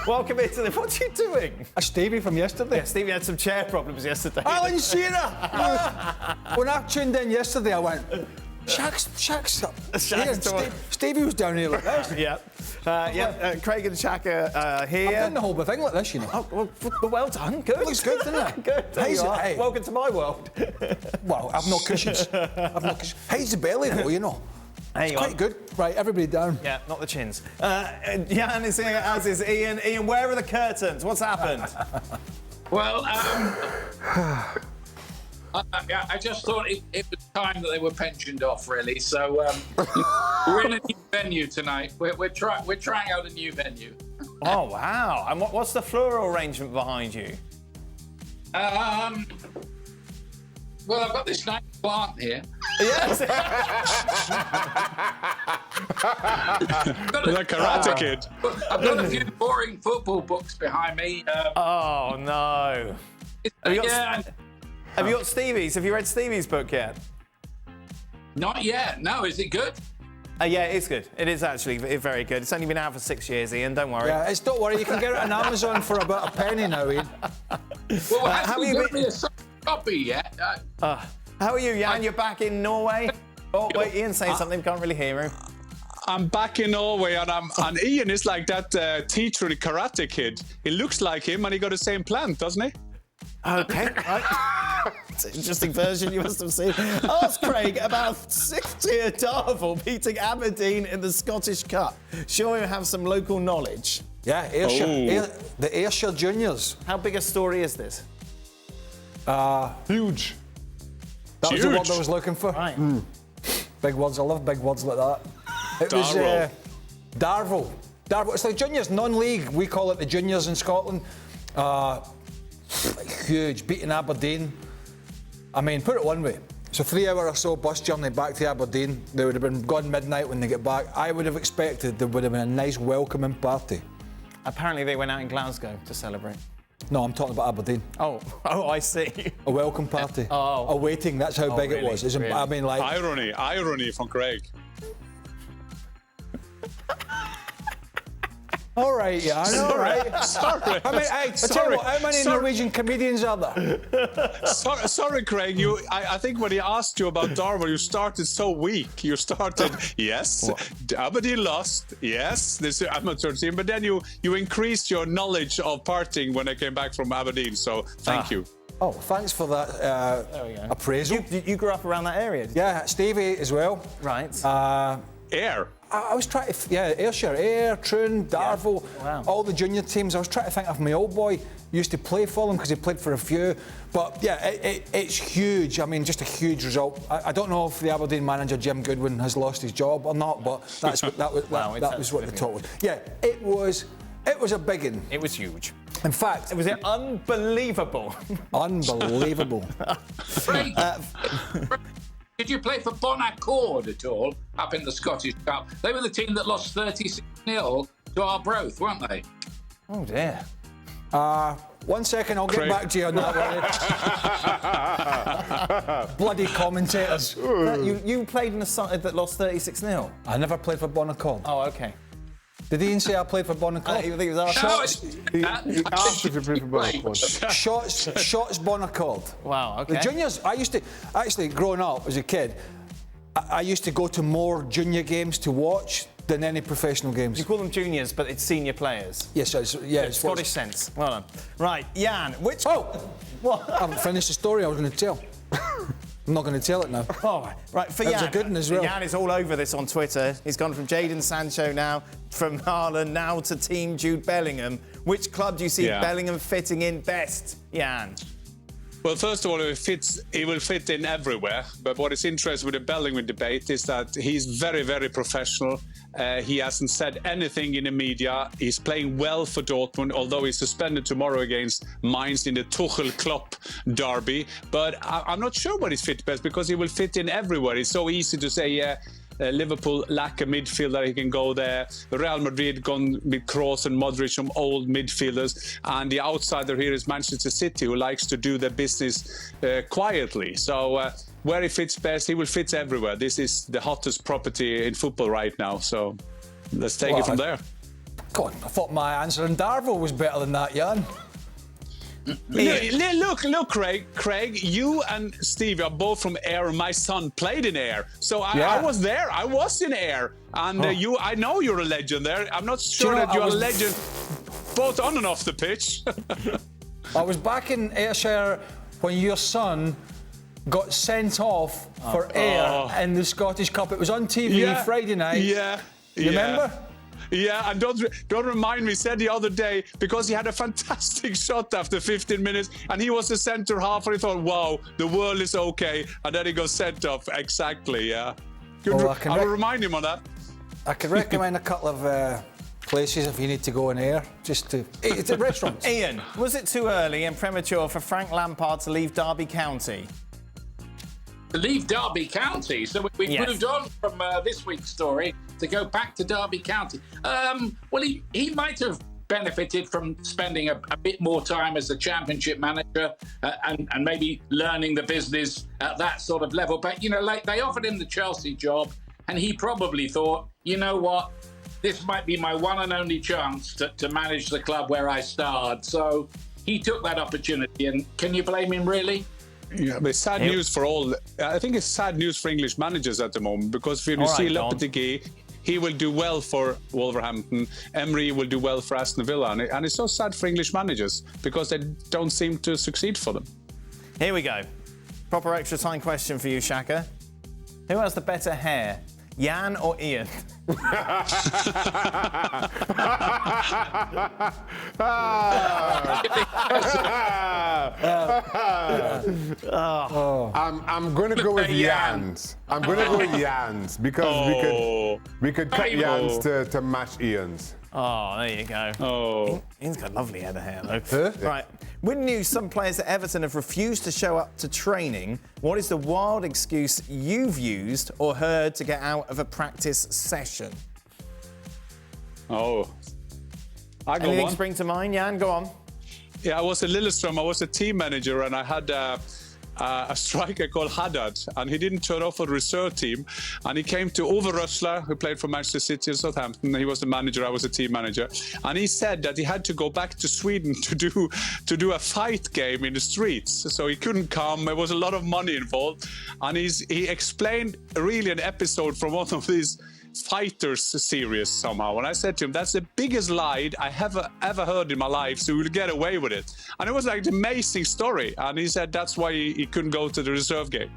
Welcome into the... What are you doing? Stevie from yesterday. Yeah, Stevie had some chair problems yesterday. Alan Shearer! When I tuned in yesterday, I went, Shaq's Stevie was down here like this. Craig and Shaka here. I've done the whole thing like this, you know. Oh, well done. Good. Looks good, doesn't it? Good. Hey. Welcome to my world. Well, I've no cushions. Hides the belly, though, you know. It's quite good. Right, everybody down. Yeah, not the chins. Jan is here, as is Ian. Ian, where are the curtains? What's happened? Well, I just thought it was time that they were pensioned off, really. So we're in a new venue tonight. We're trying out a new venue. Oh wow! And what's the floral arrangement behind you? Well, I've got this nice plant here. Yes. The Karate Kid. I've got a few boring football books behind me. Oh no! Have you got Stevie's? Have you read Stevie's book yet? Not yet. No, is it good? Yeah, it's good. It is actually very good. It's only been out for 6 years, Ian. Don't worry. Yeah, don't worry. You can get it on Amazon for about a penny now, Ian. Well, have you got me a copy yet? How are you, Jan? You're back in Norway? Oh, wait, Ian's saying something. Can't really hear him. I'm back in Norway, and Ian is like that teacher in Karate Kid. He looks like him, and he got the same plant, doesn't he? Okay, right. It's an interesting version you must have seen. Ask Craig about 6th-tier Darvel beating Aberdeen in the Scottish Cup. Sure you have some local knowledge. Yeah, Ayrshire. The Ayrshire Juniors. How big a story is this? Huge. That was the word I was looking for. Right. Big words. I love big words like that. It was Darvel. Darvel. It's like juniors, non-league. We call it the juniors in Scotland. Huge, beating Aberdeen. I mean, put it one way. So 3 hour or so bus journey back to Aberdeen. They would have been gone midnight when they get back. I would have expected there would have been a nice welcoming party. Apparently they went out in Glasgow to celebrate. No, I'm talking about Aberdeen. Oh, I see. A welcome party. A waiting, that's how big really? it was. Really? I mean, like... Irony from Craig. All right, yeah, I know, all right. Sorry. I mean, I tell you what, how many Norwegian comedians are there? Sorry, Craig. I think when he asked you about Darvel, you started so weak. You started, yes, Aberdeen lost, yes, this amateur team, but then you increased your knowledge of partying when I came back from Aberdeen, so thank you. Oh, thanks for that appraisal. You grew up around that area? Yeah, Stevie as well. Right. Ayr. I was trying to, Ayrshire, Ayr, Troon, Darvel, all the junior teams. I was trying to think of my old boy used to play for them because he played for a few. But yeah, it's huge. I mean, just a huge result. I don't know if the Aberdeen manager Jim Goodwin has lost his job or not, but that was what the talk was. Yeah, it was a big one. It was huge. In fact, it was unbelievable. Unbelievable. Did you play for Bonaccord at all up in the Scottish Cup? They were the team that lost 36-0 to Arbroath, weren't they? Oh, dear. 1 second, I'll get back to you on that one. Bloody commentators. You played in a side that lost 36-0? I never played for Bonaccord. Oh, OK. Did Ian say I played for Bonaccord? I think he was asked. He asked if you played for Bonaccord. Shots Bonaccord. Wow, OK. The juniors, I used to, actually, growing up as a kid, I used to go to more junior games to watch than any professional games. You call them juniors, but it's senior players. Yes, it's Scottish sense. Well done. Right, Jan, which... Oh! What? I haven't finished the story I was going to tell. I'm not going to tell it now. Oh, right, for Jan. That was a good one as well. Jan is all over this on Twitter. He's gone from Jadon Sancho now, from Haaland, now to Team Jude Bellingham. Which club do you see Bellingham fitting in best, Jan? Well, first of all, he will fit in everywhere. But what is interesting with the Bellingham debate is that he's very, very professional. He hasn't said anything in the media. He's playing well for Dortmund, although he's suspended tomorrow against Mainz in the Tuchel-Klopp derby. But I'm not sure what he's fit best, because he will fit in everywhere. It's so easy to say, Liverpool lack a midfielder, he can go there. Real Madrid gone with Kroos and Modric, some old midfielders. And the outsider here is Manchester City, who likes to do their business quietly. So where he fits best, he will fit everywhere. This is the hottest property in football right now. So let's take it from there. God, I thought my answer in Darvel was better than that, Jan. Look, Craig, you and Steve are both from Ayr. My son played in Ayr, so I was there. I was in Ayr, and I know you're a legend there. I'm not sure that you're a legend both on and off the pitch. I was back in Ayrshire when your son got sent off for Ayr in the Scottish Cup. It was on TV Friday night. Yeah. You remember? Yeah, and don't remind me, said the other day, because he had a fantastic shot after 15 minutes, and he was the centre half, and he thought, wow, the world is okay, and then he got sent off. Exactly, yeah. I'll remind him on that. I could recommend a couple of places if you need to go in Ayr, just to... It's a restaurant. Ian, was it too early and premature for Frank Lampard to leave Derby County? To leave Derby County? So we've moved on from this week's story to go back to Derby County. Well, he might have benefited from spending a bit more time as a Championship manager and maybe learning the business at that sort of level. But, you know, like they offered him the Chelsea job, and he probably thought, you know what, this might be my one and only chance to manage the club where I starred. So he took that opportunity, and can you blame him, really? Yeah, but it's sad news for all. I think it's sad news for English managers at the moment, because if you see Lopetegui, he will do well for Wolverhampton. Emery will do well for Aston Villa, and it's so sad for English managers because they don't seem to succeed for them. Here we go. Proper extra time question for you, Shaka. Who has the better hair, Jan or Ian? I'm going to go with Jan's. I'm going to go with Jan's because we could cut Jan's to match Ian's. Oh, there you go. Oh. Ian's got a lovely head of hair, though. Right. When news some players at Everton have refused to show up to training, what is the wild excuse you've used or heard to get out of a practice session? Oh. I got Anything one. spring to mind, Jan? Go on. Yeah, I was at Lillestrøm. I was a team manager, and I had a striker called Haddad, and he didn't turn off for the reserve team. And he came to Ove Røsler, who played for Manchester City and Southampton. He was the manager, I was a team manager. And he said that he had to go back to Sweden to do a fight game in the streets. So he couldn't come. There was a lot of money involved. And he explained really an episode from one of these fighters series somehow, and I said to him, that's the biggest lie I have ever heard in my life, so you'll get away with it. And it was like an amazing story, and he said that's why he couldn't go to the reserve game.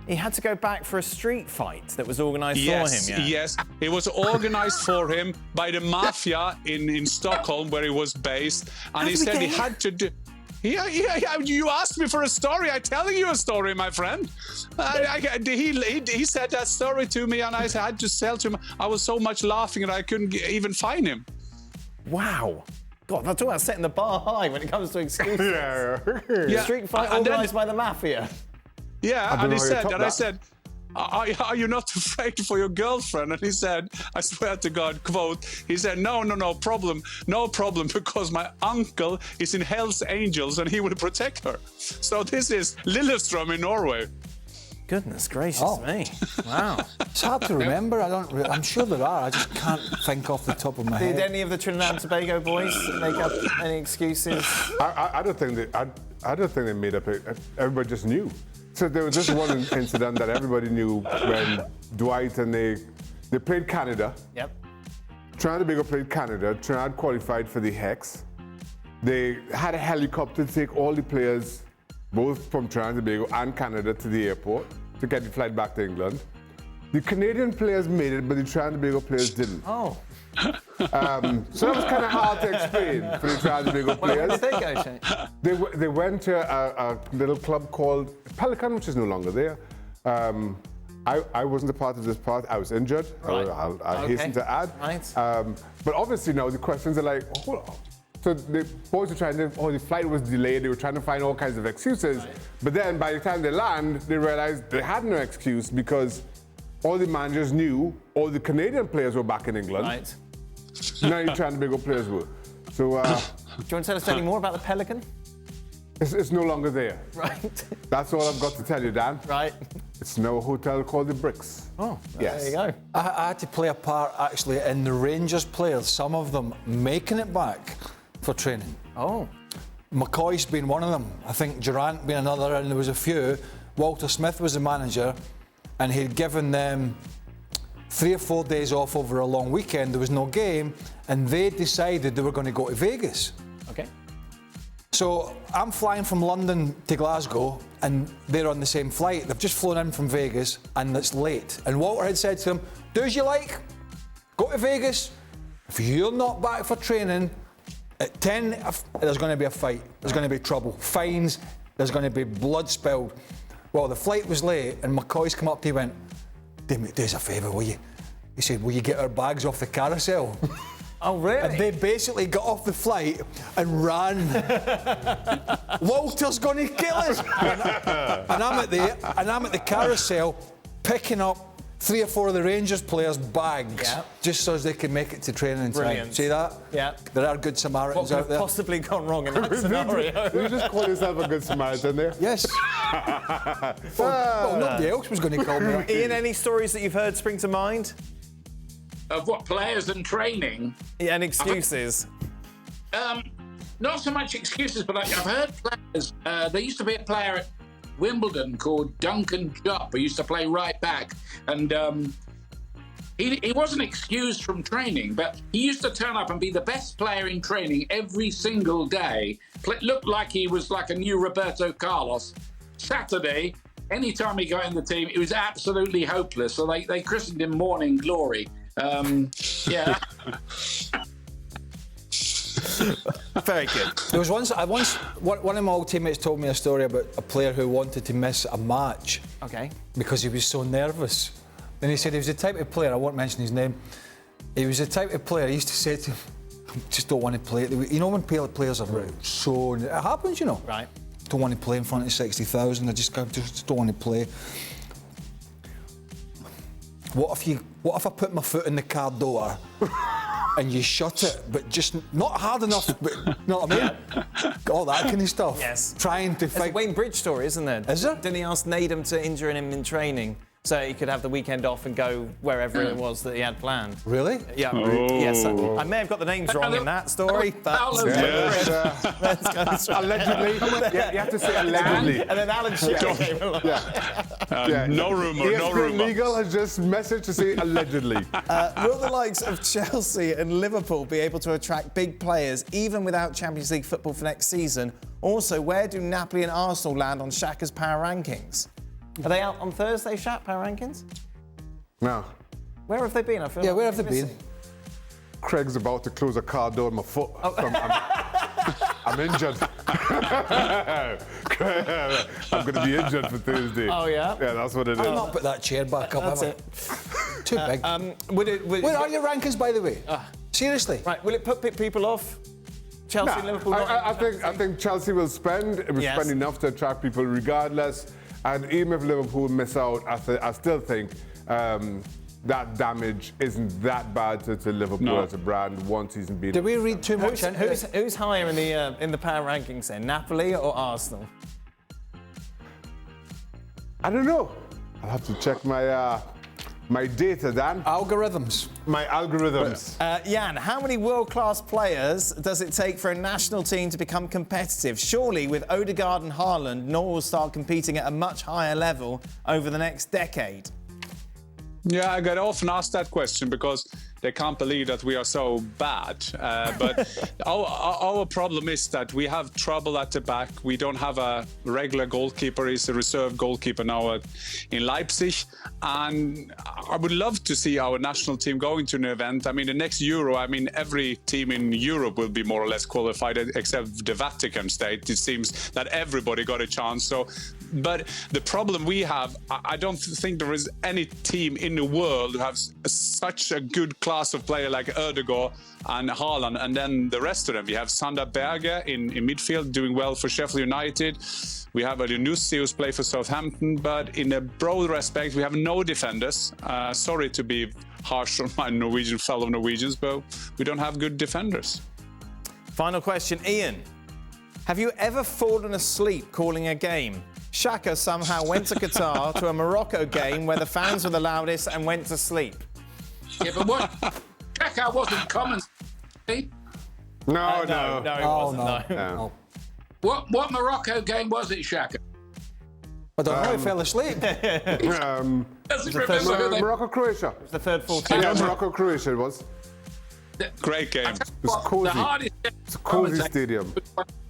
He had to go back for a street fight that was organised for him, Yes, it was organised for him by the mafia in Stockholm, where he was based, and he said he had to do... Yeah, you asked me for a story. I'm telling you a story, my friend. He said that story to me, and I had to tell to him. I was so much laughing, and I couldn't even find him. Wow. God, I'm talking about setting the bar high when it comes to excuses. Yeah. Street fight organised by the mafia. Yeah, and he said, and I said, are you not afraid for your girlfriend? And he said, I swear to God, quote, he said, no problem, because my uncle is in Hell's Angels and he will protect her. So this is Lillestrøm in Norway. Goodness gracious me. Wow. It's hard to remember. I'm sure there are. I just can't think off the top of my head. Did any of the Trinidad and Tobago boys make up any excuses? I don't think they made up. Everybody just knew. So there was just one incident that everybody knew when Dwight and they played Canada. Yep. Trinidad and Tobago played Canada. Trinidad qualified for the Hex. They had a helicopter to take all the players, both from Trinidad and Tobago and Canada, to the airport to get the flight back to England. The Canadian players made it, but the Trinidad and Tobago players didn't. Oh. So that was kind of hard to explain for the Trinidad and Tobago players. Where did they go, Shane? They went to a little club called Pelican, which is no longer there. I wasn't a part of this part. I was injured. Right. I'll hasten to add. Right. But obviously now the questions are like, hold on. So the boys were trying to, the flight was delayed. They were trying to find all kinds of excuses. Right. But then by the time they land, they realized they had no excuse because all the managers knew all the Canadian players were back in England. Right. Now you're trying to big up players were. So, do you want to tell us any more about the Pelican? It's no longer there. Right. That's all I've got to tell you, Dan. Right. It's now a hotel called the Bricks. Oh, yes. there you go. I had to play a part actually in the Rangers players, some of them making it back for training. Oh. McCoy's been one of them. I think Durant being another, and there was a few. Walter Smith was the manager, and he'd given them 3 or 4 days off over a long weekend. There was no game, and they decided they were going to go to Vegas. Okay. So I'm flying from London to Glasgow, and they're on the same flight. They've just flown in from Vegas, and it's late. And Walter had said to them, do as you like, go to Vegas. If you're not back for training, at 10, there's going to be a fight. There's going to be trouble. Fines, there's going to be blood spilled. Well, the flight was late, and McCoy's come up to me and went, do us a favour, will you? He said, will you get our bags off the carousel? Oh, really? And they basically got off the flight and ran. Walter's going to kill us. and I'm at the carousel picking up 3 or 4 of the Rangers players' bags, just so as they can make it to training in time. Brilliant. See that? Yeah. There are good Samaritans What could out there. have possibly gone wrong in that scenario? Did you just call yourself a good Samaritan there? Yes. well, nobody else was going to call me that. Ian, any stories that you've heard spring to mind? Of what, players and training? Yeah, and excuses. Not so much excuses, but I've heard players. There used to be a player at Wimbledon called Duncan Jupp, who used to play right back, and he wasn't excused from training, but he used to turn up and be the best player in training every single day. Looked like he was like a new Roberto Carlos. Saturday, anytime he got in the team, it was absolutely hopeless. So they christened him Morning Glory. Yeah. Very good. There was one of my old teammates told me a story about a player who wanted to miss a match. Okay. Because he was so nervous. And he said he was the type of player, I won't mention his name, he was the type of player, he used to say to him, I just don't want to play. You know when players are so... It happens, you know. Right. Don't want to play in front of 60,000, I just don't want to play. What if I put my foot in the car door and you shut it, but just not hard enough, but you know what I mean? All that kind of stuff. Yes. Trying to There's a fight. Wayne Bridge story, isn't there? Is there? Didn't he ask Nadem to injure him in training so he could have the weekend off and go wherever it was that he had planned? Really? Yeah. Yes. I may have got the names wrong in that story, but let's go straight. Allegedly. Yeah, you have to say allegedly. And then Alan Shearer came along. No rumour, no ESPN rumour. Legal has just messaged to say allegedly. Will the likes of Chelsea and Liverpool be able to attract big players even without Champions League football for next season? Also, where do Napoli and Arsenal land on Shaka's power rankings? Are they out on Thursday, Shaq, power rankings? No. Where have they been? I feel Yeah, like where have they're they been? missing. Craig's about to close a car door on my foot. I'm injured. I'm going to be injured for Thursday. Oh, yeah? Yeah, that's what it is. I've not put that chair back up, That's have I? Too big. Where are your rankings, by the way? Seriously? Right, will it put people off? Chelsea, Nah, Liverpool? I think Chelsea will spend. It will Yes. spend enough to attract people regardless. And even if Liverpool miss out, I still think that damage isn't that bad to Liverpool as a brand. One season beat. Did we read too much into it? Who's higher in the power rankings then? Napoli or Arsenal? I don't know. I'll have to check my data, Dan. Algorithms. My algorithms. Jan, how many world-class players does it take for a national team to become competitive? Surely, with Odegaard and Haaland, Norway will start competing at a much higher level over the next decade. Yeah, I get often asked that question because they can't believe that we are so bad. But our problem is that we have trouble at the back. We don't have a regular goalkeeper. He's a reserve goalkeeper now in Leipzig. And I would love to see our national team going to an event. I mean, the next Euro, every team in Europe will be more or less qualified except the Vatican state. It seems that everybody got a chance. But the problem we have, I don't think there is any team in the world who has such a good class of player like Odegaard and Haaland, and then the rest of them. We have Sander Berge in midfield doing well for Sheffield United. We have Elionussi who's played for Southampton, but in a broad respect, we have no defenders. Sorry to be harsh on my fellow Norwegians, but we don't have good defenders. Final question, Ian. Have you ever fallen asleep calling a game? Shaka somehow went to Qatar to a Morocco game where the fans were the loudest and went to sleep. Yeah, but what? Shaka wasn't common. No, he wasn't. No. What Morocco game was it, Shaka? I don't know, he fell asleep. Doesn't remember who they... Morocco-Croatia. The third full team. Yeah, Morocco-Croatia it was. Great game. It was cozy. The hardest It's a cozy stadium.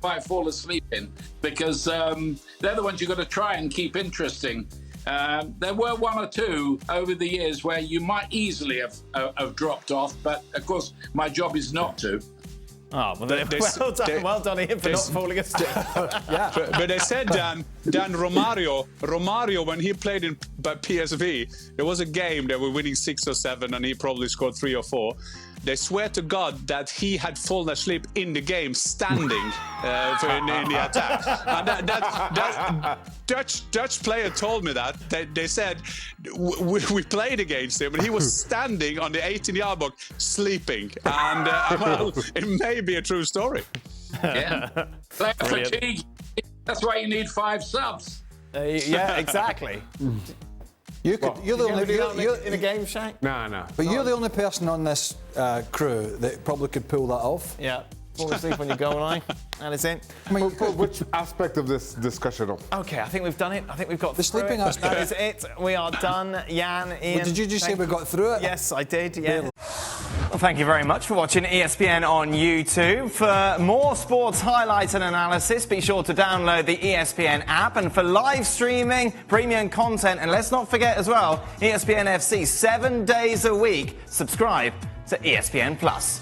I fall asleep in because they're the ones you've got to try and keep interesting. There were one or two over the years where you might easily have dropped off, but of course my job is not to. Oh, well, well done Ian for not falling asleep. Yeah. But they said Dan Romario, when he played in PSV, there was a game they were winning 6 or 7 and he probably scored 3 or 4. They swear to God that he had fallen asleep in the game, standing in the attack. And that Dutch player told me that. They said we played against him, and he was standing on the 18-yard box, sleeping. And well, it may be a true story. Yeah, player fatigue. That's why you need 5 subs. Yeah, exactly. You're the only in a game, Shaq? No. But you're the only person on this crew that probably could pull that off. Yeah. Fall asleep on your goal line. That is it. I mean, Which aspect of this discussion? Okay, I think we've done it. I think we've got The through sleeping it. aspect. That is it. We are done. Jan, Ian. Well, did you just say we got through it? Yes, I did. Yeah. Well, thank you very much for watching ESPN on YouTube. For more sports highlights and analysis, be sure to download the ESPN app. And for live streaming, premium content, and let's not forget as well, ESPN FC 7 days a week. Subscribe to ESPN Plus.